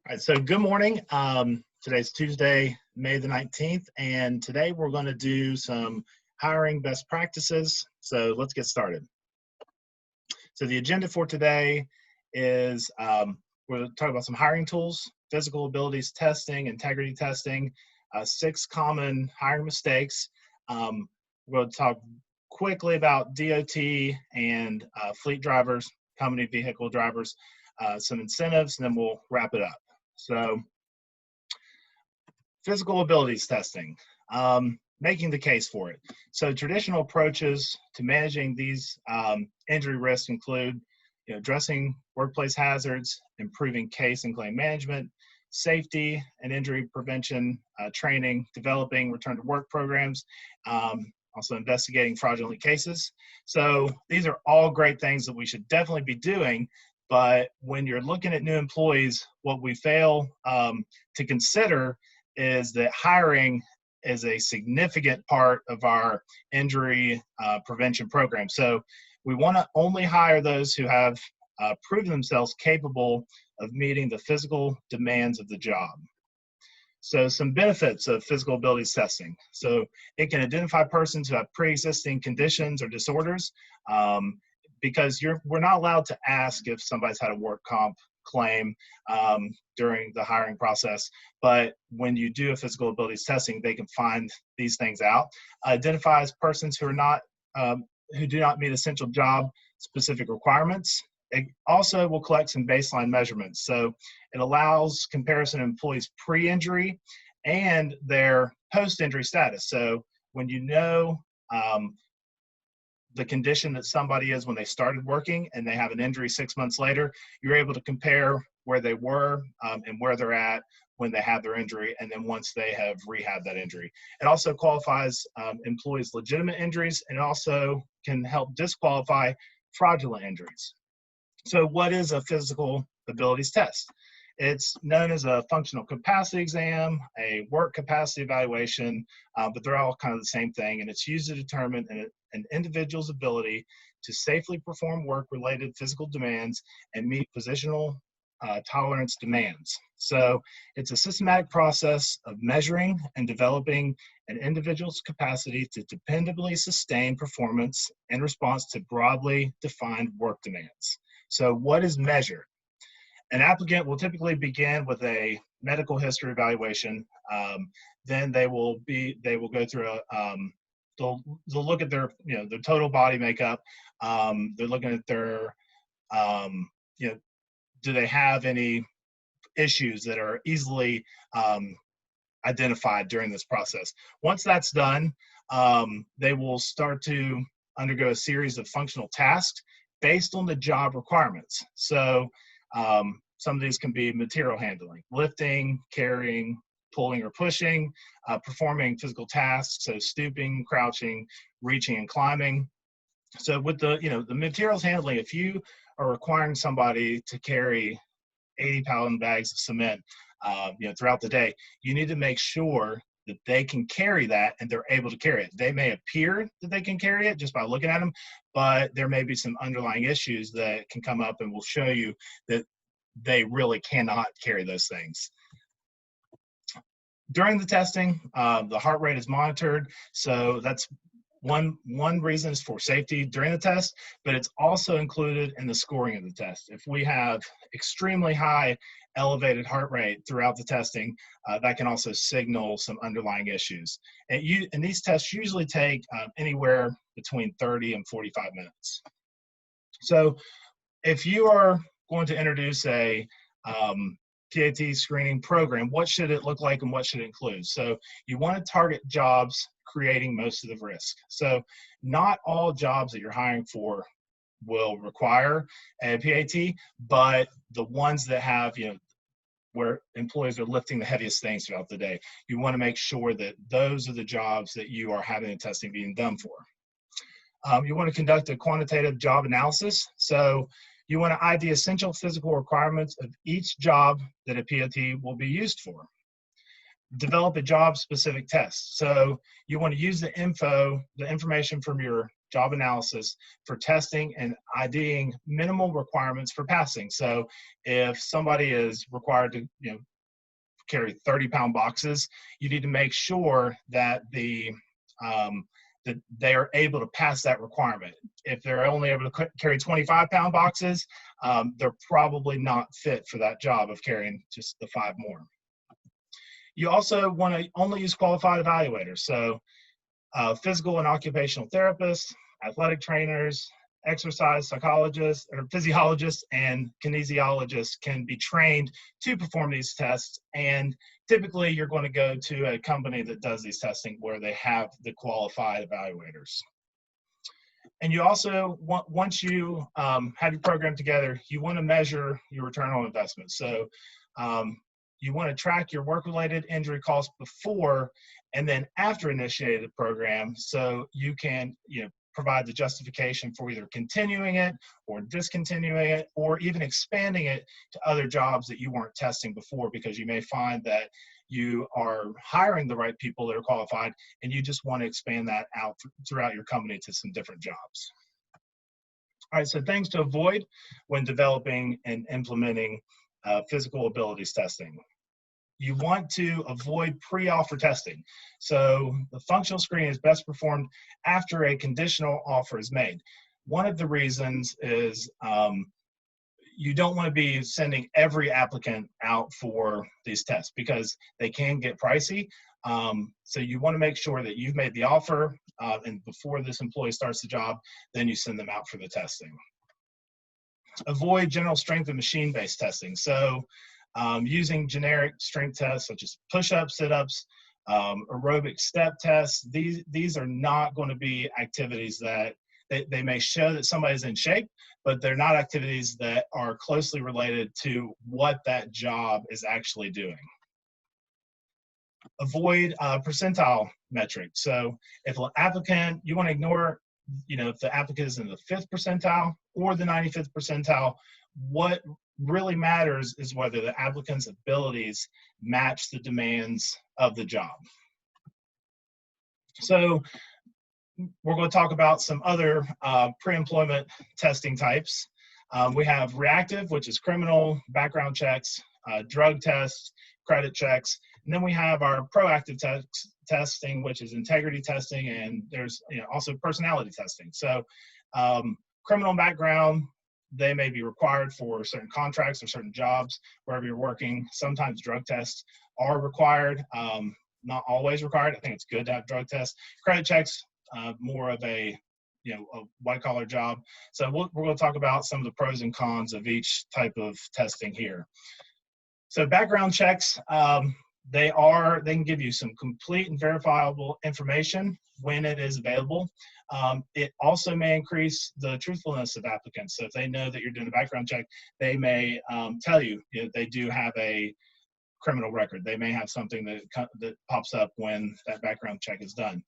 All right, so good morning. Today's Tuesday, May the 19th, and today we're going to do some hiring best practices. So let's get started. So the agenda for today is we're going to talk about some hiring tools, physical abilities testing, integrity testing, 6 common hiring mistakes. We're going to talk quickly about DOT and fleet drivers, company vehicle drivers, some incentives, and then we'll wrap it up. So physical abilities testing, making the case for it. So traditional approaches to managing these injury risks include addressing workplace hazards, improving case and claim management, safety and injury prevention training, developing return to work programs, also investigating fraudulent cases. So these are all great things that we should definitely be doing. But when you're looking at new employees, what we fail to consider is that hiring is a significant part of our injury prevention program. So we want to only hire those who have proven themselves capable of meeting the physical demands of the job. So some benefits of physical abilities testing. So it can identify persons who have pre-existing conditions or disorders, because we're not allowed to ask if somebody's had a work comp claim during the hiring process. But when you do a physical abilities testing, they can find these things out. Identifies persons who are not who do not meet essential job specific requirements. It also will collect some baseline measurements. So it allows comparison of employees pre-injury and their post-injury status. So when you know the condition that somebody is when they started working and they have an injury 6 months later, you're able to compare where they were and where they're at when they have their injury, and then once they have rehabbed that injury. It also qualifies employees' legitimate injuries, and also can help disqualify fraudulent injuries. So what is a physical abilities test? It's known as a functional capacity exam, a work capacity evaluation, but they're all kind of the same thing, and it's used to determine an individual's ability to safely perform work-related physical demands and meet positional tolerance demands. So it's a systematic process of measuring and developing an individual's capacity to dependably sustain performance in response to broadly defined work demands. So what is measured? An applicant will typically begin with a medical history evaluation. Then they will go through they'll look at their their total body makeup. They're looking at their do they have any issues that are easily identified during this process. Once that's done, they will start to undergo a series of functional tasks based on the job requirements. So some of these can be material handling, lifting, carrying, pulling or pushing, performing physical tasks, so stooping, crouching, reaching, and climbing. So with the materials handling, if you are requiring somebody to carry 80-pound bags of cement throughout the day, you need to make sure that they can carry that and they're able to carry it. They may appear that they can carry it just by looking at them, but there may be some underlying issues that can come up, and will show you that they really cannot carry those things. During the testing, the heart rate is monitored, so that's one reason is for safety during the test, but it's also included in the scoring of the test. If we have extremely high elevated heart rate throughout the testing, that can also signal some underlying issues. And these tests usually take anywhere between 30 and 45 minutes. So if you are going to introduce a PAT screening program, what should it look like and what should it include? So you want to target jobs creating most of the risk. So not all jobs that you're hiring for will require a PAT, but the ones that have, where employees are lifting the heaviest things throughout the day, you want to make sure that those are the jobs that you are having the testing being done for. You want to conduct a quantitative job analysis. So you want to ID essential physical requirements of each job that a PAT will be used for. Develop a job-specific test. So you want to use the information from your job analysis for testing and IDing minimal requirements for passing. So if somebody is required to carry 30-pound boxes, you need to make sure that that they are able to pass that requirement. If they're only able to carry 25-pound boxes, they're probably not fit for that job of carrying just the 5 more. You also want to only use qualified evaluators. So physical and occupational therapists, athletic trainers, exercise psychologists or physiologists, and kinesiologists can be trained to perform these tests. And typically you're going to go to a company that does these testing where they have the qualified evaluators. And you also want, once you have your program together, you want to measure your return on investment. So you want to track your work-related injury costs before and then after initiating the program, so you can provide the justification for either continuing it or discontinuing it or even expanding it to other jobs that you weren't testing before, because you may find that you are hiring the right people that are qualified and you just want to expand that out throughout your company to some different jobs. All right, so things to avoid when developing and implementing physical abilities testing. You want to avoid pre-offer testing. So the functional screening is best performed after a conditional offer is made. One of the reasons is you don't want to be sending every applicant out for these tests because they can get pricey. So you want to make sure that you've made the offer and before this employee starts the job, then you send them out for the testing. Avoid general strength and machine-based testing. So using generic strength tests such as push-ups, sit-ups, aerobic step tests, these are not going to be activities that they may show that somebody's in shape, but they're not activities that are closely related to what that job is actually doing. Avoid percentile metrics. So if an applicant, you want to ignore, if the applicant is in the 5th percentile or the 95th percentile, what really matters is whether the applicant's abilities match the demands of the job. So we're going to talk about some other pre-employment testing types. We have reactive, which is criminal background checks, drug tests, credit checks, and then we have our proactive testing, which is integrity testing, and there's also personality testing. So criminal background, they may be required for certain contracts or certain jobs wherever you're working. Sometimes drug tests are required, not always required. I think it's good to have drug tests. Credit checks, more of a white collar job. So we're going to talk about some of the pros and cons of each type of testing here. So background checks, they can give you some complete and verifiable information when it is available. It also may increase the truthfulness of applicants. So if they know that you're doing a background check, they may tell you, they do have a criminal record. They may have something that pops up when that background check is done.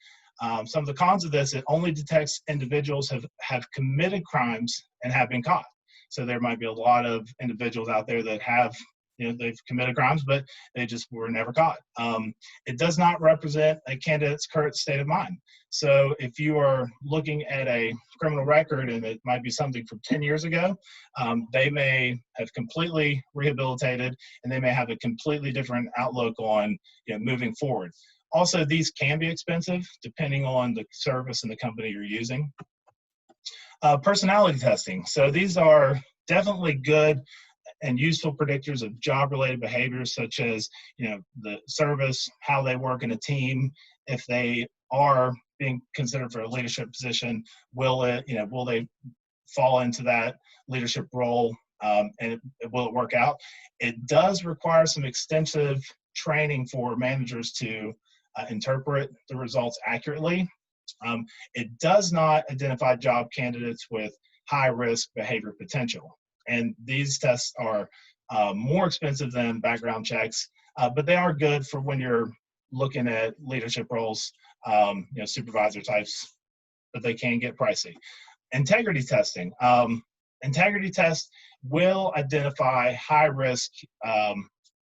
Some of the cons of this, it only detects individuals have committed crimes and have been caught. So there might be a lot of individuals out there that have they've committed crimes, but they just were never caught. It does not represent a candidate's current state of mind. So if you are looking at a criminal record and it might be something from 10 years ago, they may have completely rehabilitated and they may have a completely different outlook on moving forward. Also, these can be expensive depending on the service and the company you're using. Personality testing. So these are definitely good and useful predictors of job-related behaviors such as, the service, how they work in a team. If they are being considered for a leadership position, will they fall into that leadership role, and will it work out? It does require some extensive training for managers to interpret the results accurately. It does not identify job candidates with high-risk behavior potential. And these tests are more expensive than background checks, but they are good for when you're looking at leadership roles, supervisor types, but they can get pricey. Integrity testing. Integrity tests will identify high-risk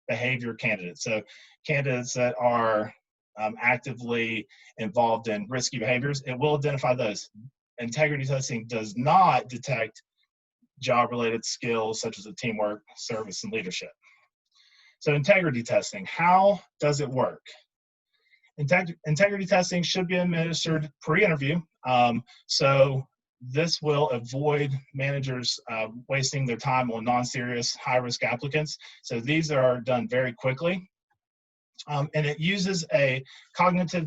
behavior candidates. So candidates that are actively involved in risky behaviors, it will identify those. integrity testing does not detect job-related skills such as teamwork, service, and leadership. So integrity testing, how does it work? Integrity testing should be administered pre-interview. So this will avoid managers wasting their time on non-serious, high-risk applicants. So these are done very quickly. And it uses a cognitive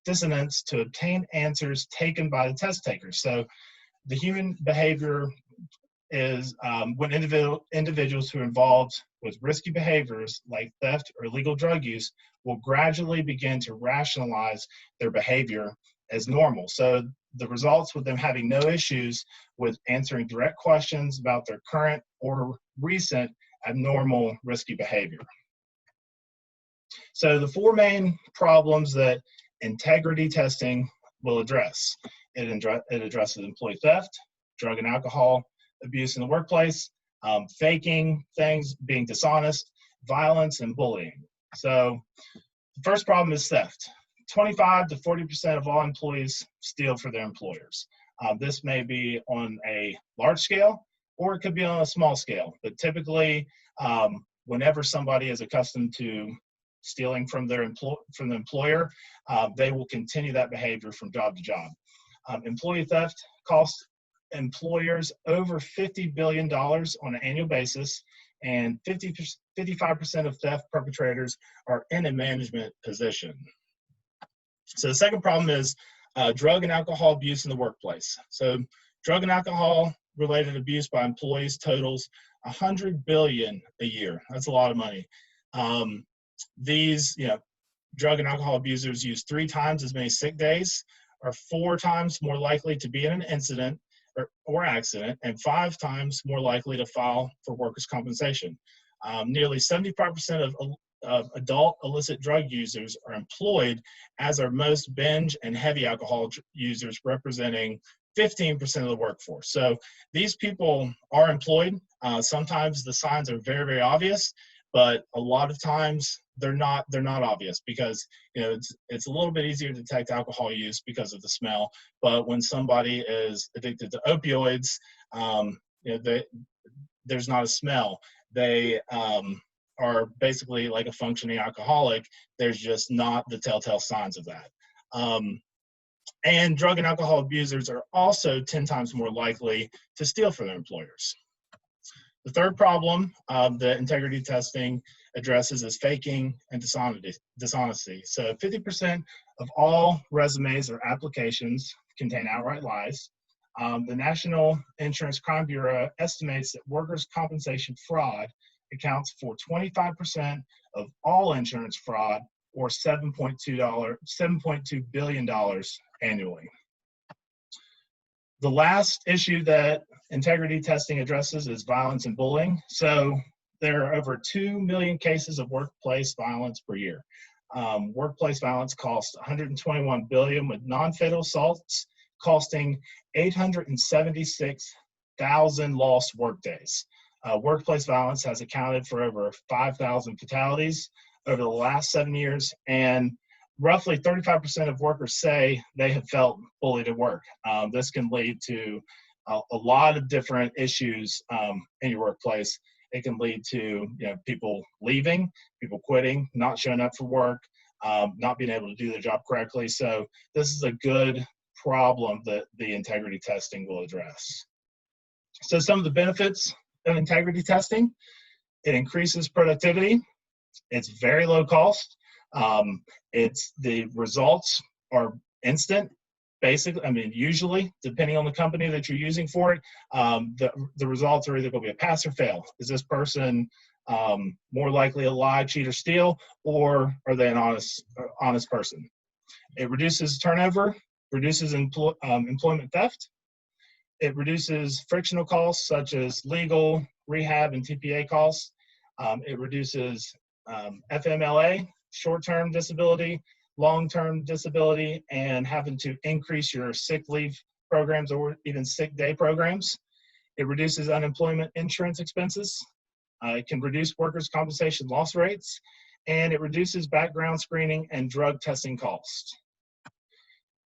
dissonance to obtain answers taken by the test takers. So the human behavior is when individuals who are involved with risky behaviors like theft or illegal drug use will gradually begin to rationalize their behavior as normal. So the results with them having no issues with answering direct questions about their current or recent abnormal risky behavior. So the four main problems that integrity testing will address. It addresses employee theft, drug and alcohol abuse in the workplace, faking things, being dishonest, violence, and bullying. So the first problem is theft. 25 to 40% of all employees steal for their employers. This may be on a large scale, or it could be on a small scale. But typically, whenever somebody is accustomed to stealing from the employer, they will continue that behavior from job to job. Employee theft costs employers over $50 billion on an annual basis, and 55% of theft perpetrators are in a management position. So the second problem is drug and alcohol abuse in the workplace. So drug and alcohol related abuse by employees totals $100 billion a year. That's a lot of money. These, drug and alcohol abusers use 3 times as many sick days, are 4 times more likely to be in an incident or accident, and 5 times more likely to file for workers' compensation. Nearly 75% of adult illicit drug users are employed, as are most binge and heavy alcohol users, representing 15% of the workforce. So these people are employed. Sometimes the signs are very, very obvious, but a lot of times they're not obvious, because it's a little bit easier to detect alcohol use because of the smell. But when somebody is addicted to opioids, there's not a smell. They are basically like a functioning alcoholic. There's just not the telltale signs of that. And drug and alcohol abusers are also 10 times more likely to steal from their employers. The third problem that integrity testing addresses is faking and dishonesty. So 50% of all resumes or applications contain outright lies. The National Insurance Crime Bureau estimates that workers' compensation fraud accounts for 25% of all insurance fraud, or $7.2 billion annually. The last issue that integrity testing addresses is violence and bullying. So there are over 2 million cases of workplace violence per year. Workplace violence costs $121 billion, with non-fatal assaults costing 876,000 lost workdays. Workplace violence has accounted for over 5,000 fatalities over the last 7 years, and roughly 35% of workers say they have felt bullied at work. This can lead to a lot of different issues in your workplace. It can lead to people leaving, people quitting, not showing up for work, not being able to do their job correctly. So this is a good problem that the integrity testing will address. So some of the benefits of integrity testing: it increases productivity. It's very low cost. The results are instant. Basically, usually, depending on the company that you're using for it, the results are either going to be a pass or fail. Is this person more likely to lie, cheat, or steal, or are they an honest person? It reduces turnover, reduces employment theft. It reduces frictional costs such as legal, rehab, and TPA costs. It reduces FMLA, short-term disability, long-term disability, and having to increase your sick leave programs or even sick day programs. It reduces unemployment insurance expenses. It can reduce workers' compensation loss rates, and it reduces background screening and drug testing costs.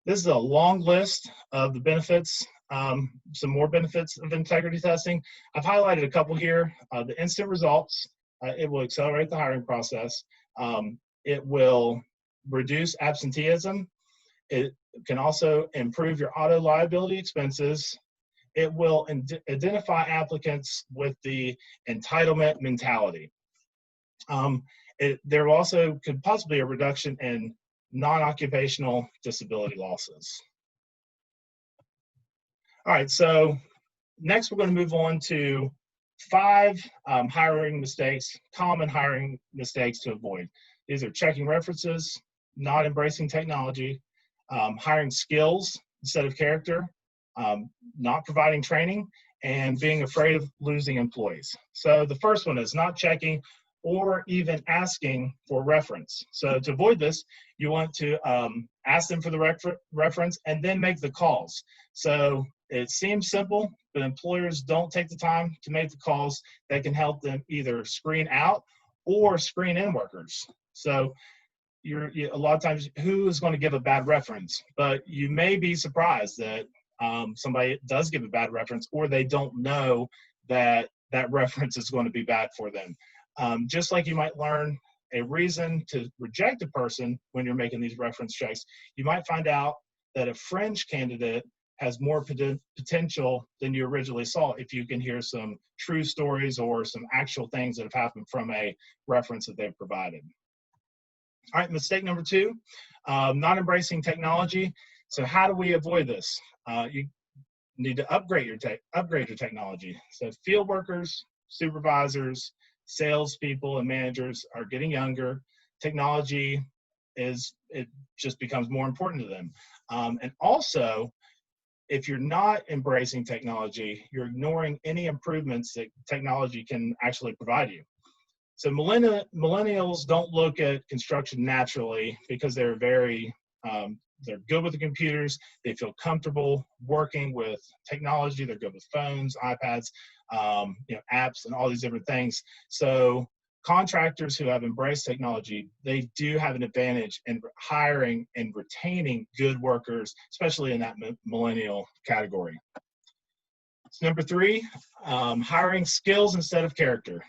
This is a long list of the benefits, some more benefits of integrity testing. I've highlighted a couple here. The instant results, it will accelerate the hiring process. It will reduce absenteeism. It can also improve your auto liability expenses. It will identify applicants with the entitlement mentality. There also could possibly be a reduction in non-occupational disability losses. All right, so next we're going to move on to 5 hiring mistakes, common hiring mistakes to avoid. These are checking references, not embracing technology, hiring skills instead of character, not providing training, and being afraid of losing employees. So the first one is not checking or even asking for reference. So to avoid this, you want to ask them for the reference and then make the calls. So it seems simple, but employers don't take the time to make the calls that can help them either screen out or screen in workers. So a lot of times, who is going to give a bad reference? But you may be surprised that somebody does give a bad reference, or they don't know that that reference is going to be bad for them. Just like you might learn a reason to reject a person when you're making these reference checks, you might find out that a fringe candidate has more potential than you originally saw if you can hear some true stories or some actual things that have happened from a reference that they've provided. All right, mistake number 2, not embracing technology. So how do we avoid this? You need to upgrade your technology. So field workers, supervisors, salespeople, and managers are getting younger. Technology it just becomes more important to them. And also, if you're not embracing technology, you're ignoring any improvements that technology can actually provide you. So millennials don't look at construction naturally because they're they're good with the computers. They feel comfortable working with technology. They're good with phones, iPads, apps, and all these different things. So contractors who have embraced technology, they do have an advantage in hiring and retaining good workers, especially in that millennial category. So number 3, hiring skills instead of character.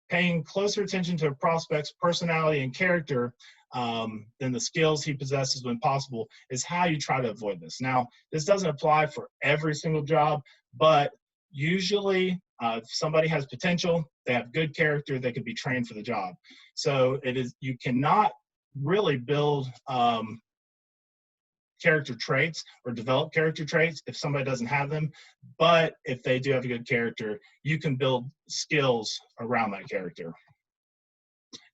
Paying closer attention to a prospect's personality and character than the skills he possesses when possible is how you try to avoid this. Now, this doesn't apply for every single job, but usually if somebody has potential, they have good character, they could be trained for the job. So you cannot really build character traits or develop character traits if somebody doesn't have them, but if they do have a good character, you can build skills around that character.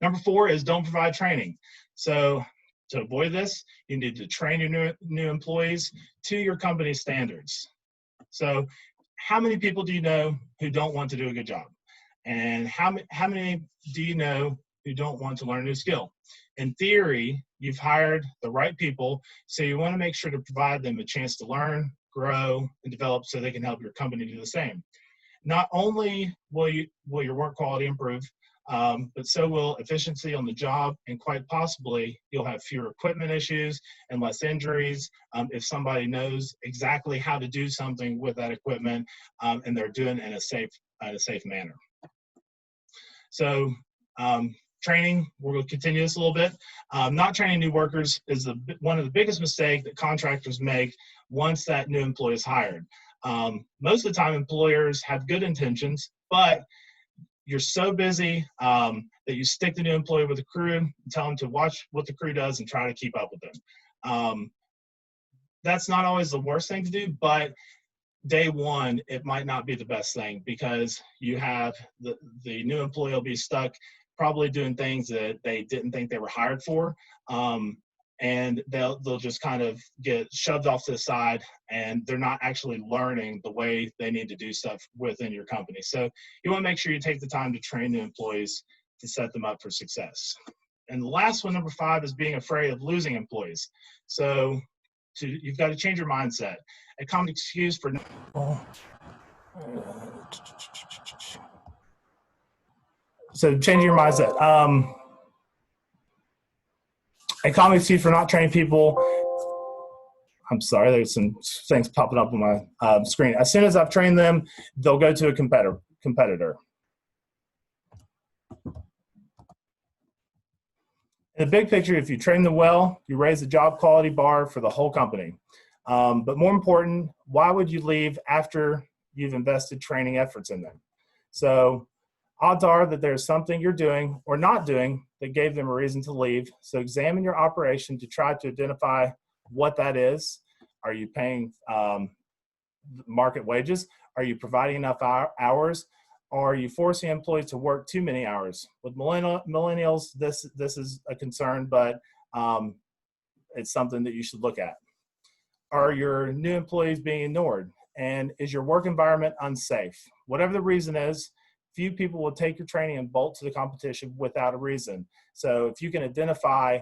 Number 4 is don't provide training. So to avoid this, you need to train your new employees to your company's standards. So how many people do you know who don't want to do a good job? And how many do you know who don't want to learn a new skill? In theory, you've hired the right people, so you want to make sure to provide them a chance to learn, grow, and develop so they can help your company do the same. Not only will your work quality improve, but so will efficiency on the job, and quite possibly you'll have fewer equipment issues and less injuries if somebody knows exactly how to do something with that equipment and they're doing it in a safe manner. So training, we're going to continue this a little bit. Not training new workers is one of the biggest mistakes that contractors make once that new employee is hired. Most of the time, employers have good intentions, but you're so busy that you stick the new employee with the crew and tell them to watch what the crew does and try to keep up with them. That's not always the worst thing to do, but day one, it might not be the best thing because you have the new employee will be stuck probably doing things that they didn't think they were hired for. And they'll just kind of get shoved off to the side and they're not actually learning the way they need to do stuff within your company. So you want to make sure you take the time to train the employees to set them up for success. And the last one, number 5, is being afraid of losing employees. So you've got to change your mindset. A common excuse for changing your mindset. A common excuse for not training people I'm sorry, there's some things popping up on my screen. As soon as I've trained them, they'll go to a competitor. In the big picture, if you train them well, you raise the job quality bar for the whole company. But more important, why would you leave after you've invested training efforts in them? So odds are that there's something you're doing or not doing that gave them a reason to leave. So examine your operation to try to identify what that is. Are you paying market wages? Are you providing enough hours? Or are you forcing employees to work too many hours? With millennials, this is a concern, but it's something that you should look at. Are your new employees being ignored? And is your work environment unsafe? Whatever the reason is, few people will take your training and bolt to the competition without a reason. So if you can identify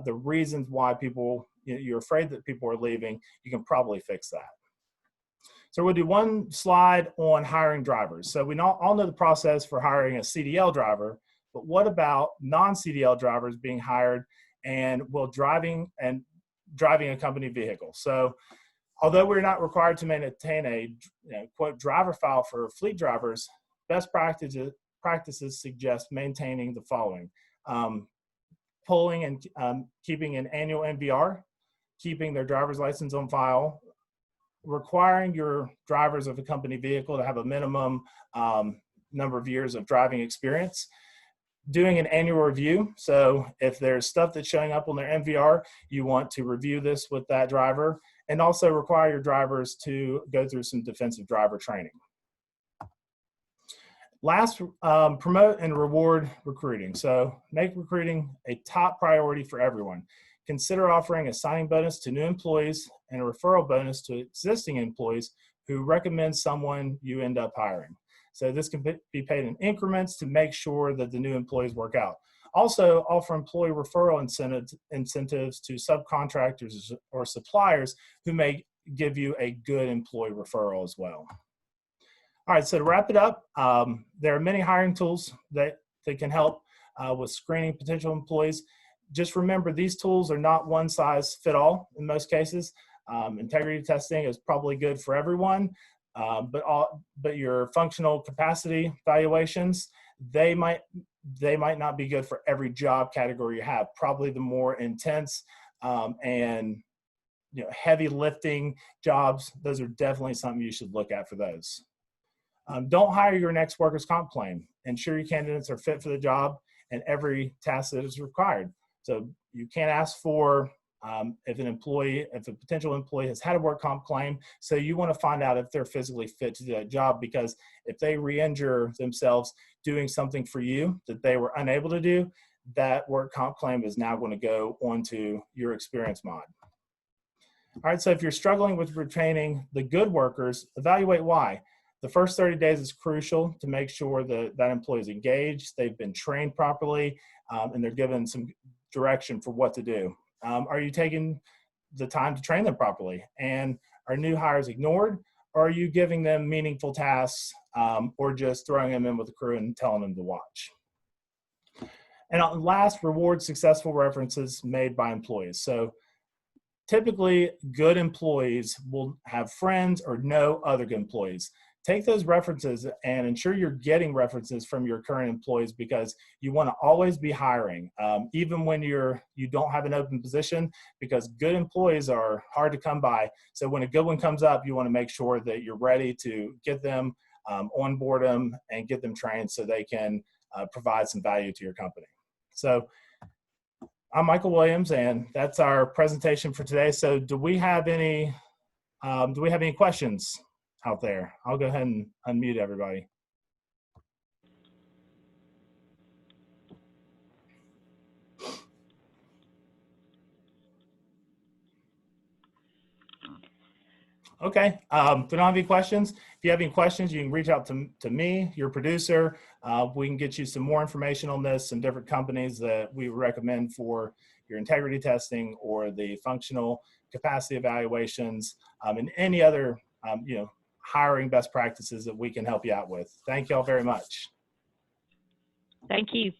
the reasons why people, you're afraid that people are leaving, you can probably fix that. So we'll do one slide on hiring drivers. So we all know the process for hiring a CDL driver, but what about non-CDL drivers being hired and driving a company vehicle? So although we're not required to maintain a quote driver file for fleet drivers, best practices suggest maintaining the following: pulling and keeping an annual NVR, keeping their driver's license on file, requiring your drivers of a company vehicle to have a minimum number of years of driving experience, doing an annual review. So if there's stuff that's showing up on their NVR, you want to review this with that driver, and also require your drivers to go through some defensive driver training. Last, promote and reward recruiting. So make recruiting a top priority for everyone. Consider offering a signing bonus to new employees and a referral bonus to existing employees who recommend someone you end up hiring. So this can be paid in increments to make sure that the new employees work out. Also, offer employee referral incentives to subcontractors or suppliers who may give you a good employee referral as well. All right, so to wrap it up, there are many hiring tools that can help with screening potential employees. Just remember, these tools are not one size fit all in most cases. Integrity testing is probably good for everyone, but your functional capacity evaluations, they might not be good for every job category you have. Probably the more intense and heavy lifting jobs, those are definitely something you should look at for those. Don't hire your next workers' comp claim. Ensure your candidates are fit for the job and every task that is required. So you can't ask for if a potential employee has had a work comp claim, so you want to find out if they're physically fit to do that job, because if they re-injure themselves doing something for you that they were unable to do, that work comp claim is now going to go onto your experience mod. All right, so if you're struggling with retaining the good workers, evaluate why. The first 30 days is crucial to make sure that that employee is engaged, they've been trained properly, and they're given some direction for what to do. Are you taking the time to train them properly? And are new hires ignored? Or are you giving them meaningful tasks or just throwing them in with the crew and telling them to watch? And last, reward successful references made by employees. So typically, good employees will have friends or know other good employees. Take those references and ensure you're getting references from your current employees, because you want to always be hiring, even when you don't have an open position, because good employees are hard to come by. So when a good one comes up, you want to make sure that you're ready to get them, onboard them, and get them trained so they can provide some value to your company. So I'm Michael Williams, and that's our presentation for today. So do we have any questions out there? I'll go ahead and unmute everybody. Okay, if we don't have any questions, if you have any questions, you can reach out to me, your producer. We can get you some more information on this, some different companies that we recommend for your integrity testing or the functional capacity evaluations, and any other hiring best practices that we can help you out with. Thank you all very much. Thank you.